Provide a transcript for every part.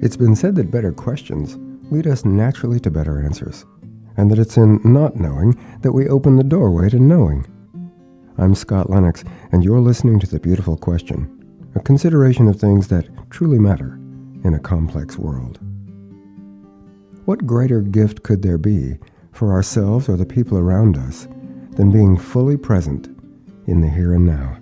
It's been said that better questions lead us naturally to better answers, and that it's in not knowing that we open the doorway to knowing. I'm Scott Lennox, and you're listening to The Beautiful Question, a consideration of things that truly matter in a complex world. What greater gift could there be for ourselves or the people around us than being fully present in the here and now?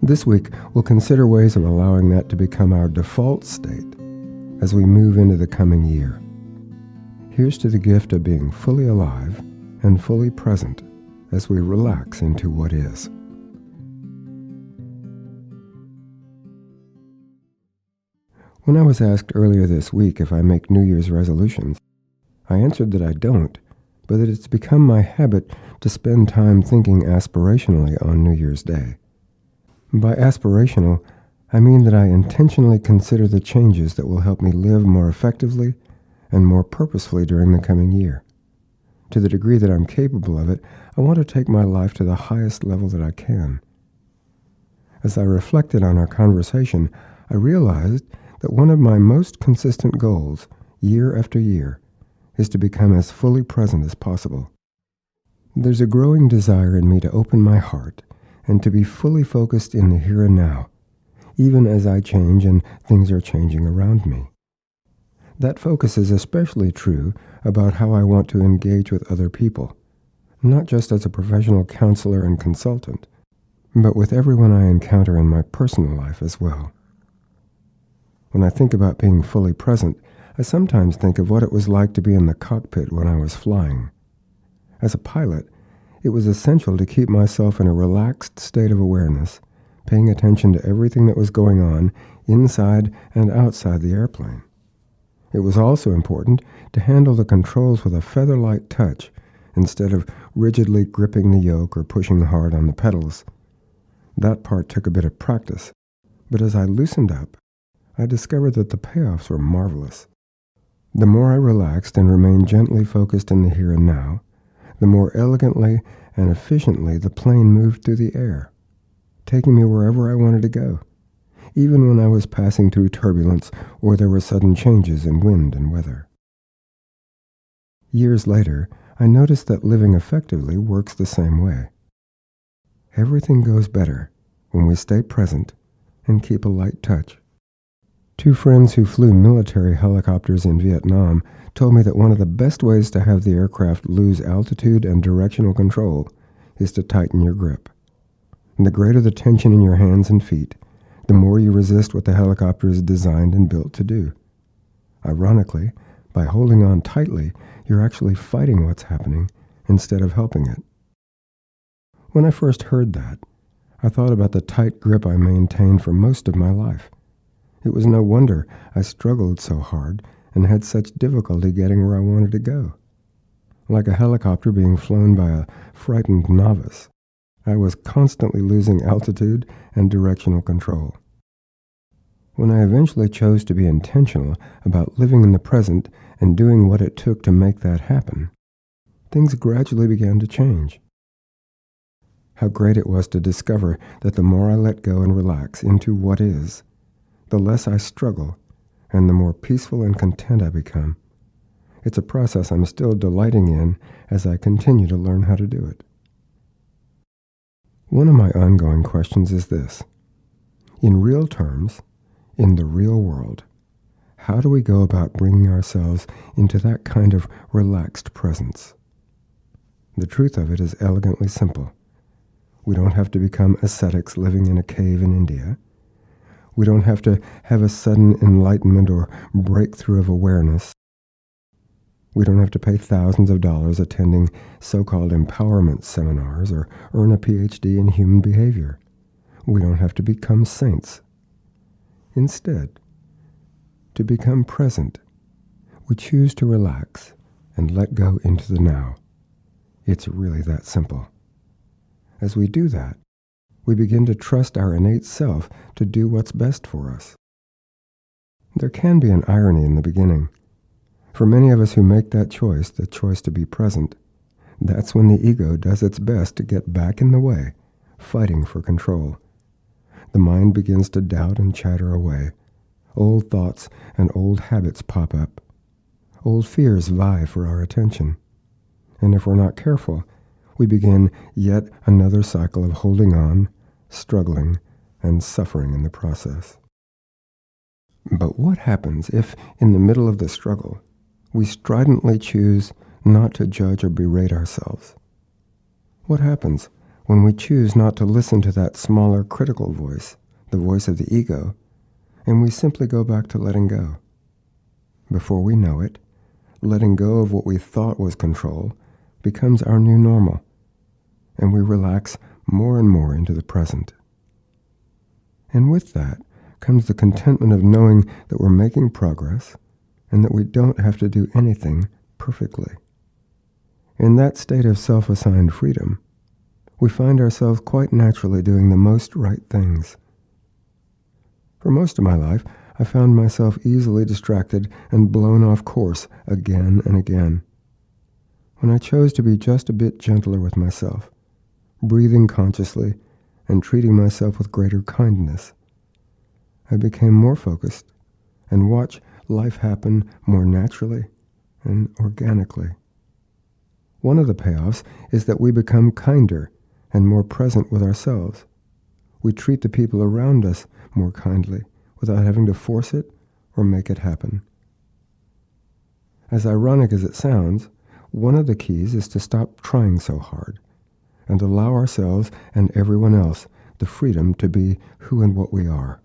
This week, we'll consider ways of allowing that to become our default state as we move into the coming year. Here's to the gift of being fully alive and fully present as we relax into what is. When I was asked earlier this week if I make New Year's resolutions, I answered that I don't, but that it's become my habit to spend time thinking aspirationally on New Year's Day. By aspirational, I mean that I intentionally consider the changes that will help me live more effectively and more purposefully during the coming year. To the degree that I'm capable of it, I want to take my life to the highest level that I can. As I reflected on our conversation, I realized that one of my most consistent goals, year after year, is to become as fully present as possible. There's a growing desire in me to open my heart and to be fully focused in the here and now, even as I change and things are changing around me. That focus is especially true about how I want to engage with other people, not just as a professional counselor and consultant, but with everyone I encounter in my personal life as well. When I think about being fully present, I sometimes think of what it was like to be in the cockpit when I was flying. As a pilot, it was essential to keep myself in a relaxed state of awareness, paying attention to everything that was going on inside and outside the airplane. It was also important to handle the controls with a feather-light touch instead of rigidly gripping the yoke or pushing hard on the pedals. That part took a bit of practice, but as I loosened up, I discovered that the payoffs were marvelous. The more I relaxed and remained gently focused in the here and now, the more elegantly and efficiently the plane moved through the air, taking me wherever I wanted to go, even when I was passing through turbulence or there were sudden changes in wind and weather. Years later, I noticed that living effectively works the same way. Everything goes better when we stay present and keep a light touch. Two friends who flew military helicopters in Vietnam told me that one of the best ways to have the aircraft lose altitude and directional control is to tighten your grip. And the greater the tension in your hands and feet, the more you resist what the helicopter is designed and built to do. Ironically, by holding on tightly, you're actually fighting what's happening instead of helping it. When I first heard that, I thought about the tight grip I maintained for most of my life. It was no wonder I struggled so hard and had such difficulty getting where I wanted to go. Like a helicopter being flown by a frightened novice, I was constantly losing altitude and directional control. When I eventually chose to be intentional about living in the present and doing what it took to make that happen, things gradually began to change. How great it was to discover that the more I let go and relax into what is, the less I struggle and the more peaceful and content I become. It's a process I'm still delighting in as I continue to learn how to do it. One of my ongoing questions is this: in real terms, in the real world, how do we go about bringing ourselves into that kind of relaxed presence? The truth of it is elegantly simple. We don't have to become ascetics living in a cave in India. We don't have to have a sudden enlightenment or breakthrough of awareness. We don't have to pay thousands of dollars attending so-called empowerment seminars or earn a PhD in human behavior. We don't have to become saints. Instead, to become present, we choose to relax and let go into the now. It's really that simple. As we do that, we begin to trust our innate self to do what's best for us. There can be an irony in the beginning. For many of us who make that choice, the choice to be present, that's when the ego does its best to get back in the way, fighting for control. The mind begins to doubt and chatter away, Old thoughts and old habits pop up. Old fears vie for our attention. And if we're not careful, we begin yet another cycle of holding on, struggling, and suffering in the process. But what happens if, in the middle of the struggle, we stridently choose not to judge or berate ourselves? What happens when we choose not to listen to that smaller critical voice, the voice of the ego, and we simply go back to letting go? Before we know it, letting go of what we thought was control becomes our new normal, and we relax more and more into the present. And with that comes the contentment of knowing that we're making progress and that we don't have to do anything perfectly. In that state of self-assigned freedom, we find ourselves quite naturally doing the most right things. For most of my life, I found myself easily distracted and blown off course again and again. When I chose to be just a bit gentler with myself, breathing consciously and treating myself with greater kindness, I became more focused and watched life happen more naturally and organically. One of the payoffs is that we become kinder and more present with ourselves. We treat the people around us more kindly without having to force it or make it happen. As ironic as it sounds, one of the keys is to stop trying so hard and allow ourselves and everyone else the freedom to be who and what we are.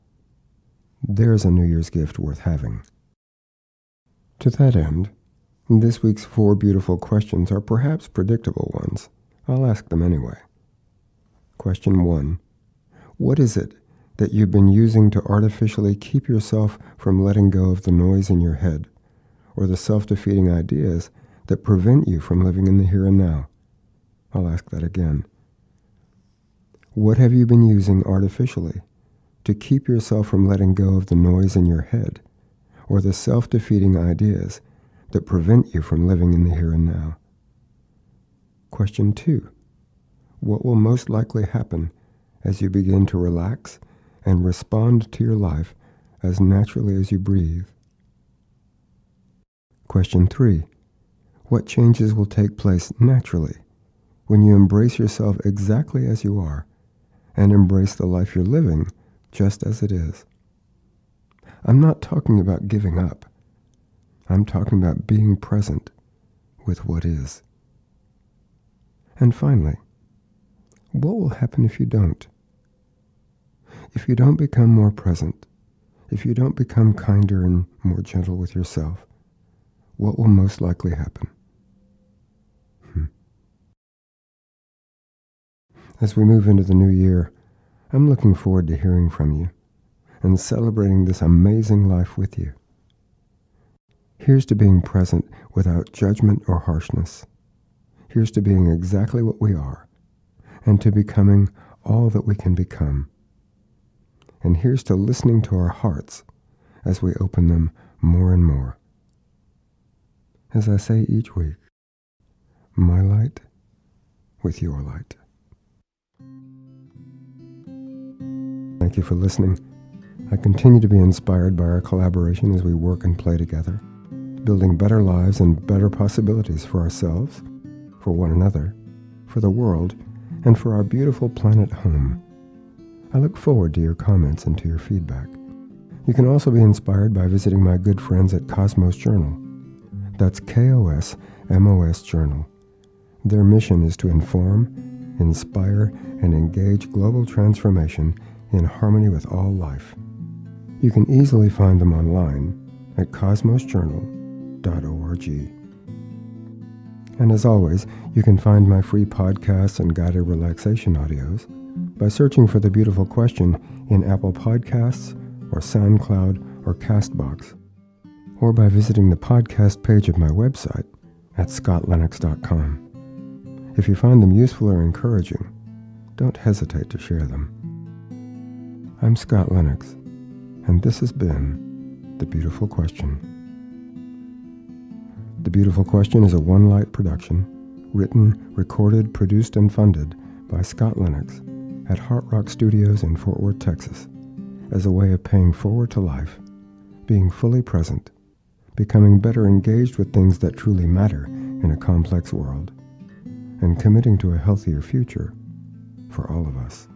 There's a New Year's gift worth having. To that end, this week's 4 beautiful questions are perhaps predictable ones. I'll ask them anyway. Question 1. What is it that you've been using to artificially keep yourself from letting go of the noise in your head or the self-defeating ideas that prevent you from living in the here and now? I'll ask that again. What have you been using artificially to keep yourself from letting go of the noise in your head or the self-defeating ideas that prevent you from living in the here and now? Question 2. What will most likely happen as you begin to relax and respond to your life as naturally as you breathe? Question 3. What changes will take place naturally when you embrace yourself exactly as you are and embrace the life you're living just as it is? I'm not talking about giving up. I'm talking about being present with what is. And finally, what will happen if you don't? If you don't become more present, if you don't become kinder and more gentle with yourself, what will most likely happen? As we move into the new year, I'm looking forward to hearing from you and celebrating this amazing life with you. Here's to being present without judgment or harshness. Here's to being exactly what we are and to becoming all that we can become. And here's to listening to our hearts as we open them more and more. As I say each week, my light with your light. Thank you for listening. I continue to be inspired by our collaboration as we work and play together, building better lives and better possibilities for ourselves, for one another, for the world, and for our beautiful planet home. I look forward to your comments and to your feedback. You can also be inspired by visiting my good friends at Cosmos Journal. That's KOSMOS Journal. Their mission is to inform, inspire, and engage global transformation in harmony with all life. You can easily find them online at cosmosjournal.org. And as always, you can find my free podcasts and guided relaxation audios by searching for The Beautiful Question in Apple Podcasts or SoundCloud or CastBox, or by visiting the podcast page of my website at scottlennox.com. If you find them useful or encouraging, don't hesitate to share them. I'm Scott Lennox, and this has been The Beautiful Question. The Beautiful Question is a One Light production, written, recorded, produced, and funded by Scott Lennox at Heart Rock Studios in Fort Worth, Texas, as a way of paying forward to life being fully present, becoming better engaged with things that truly matter in a complex world, and committing to a healthier future for all of us.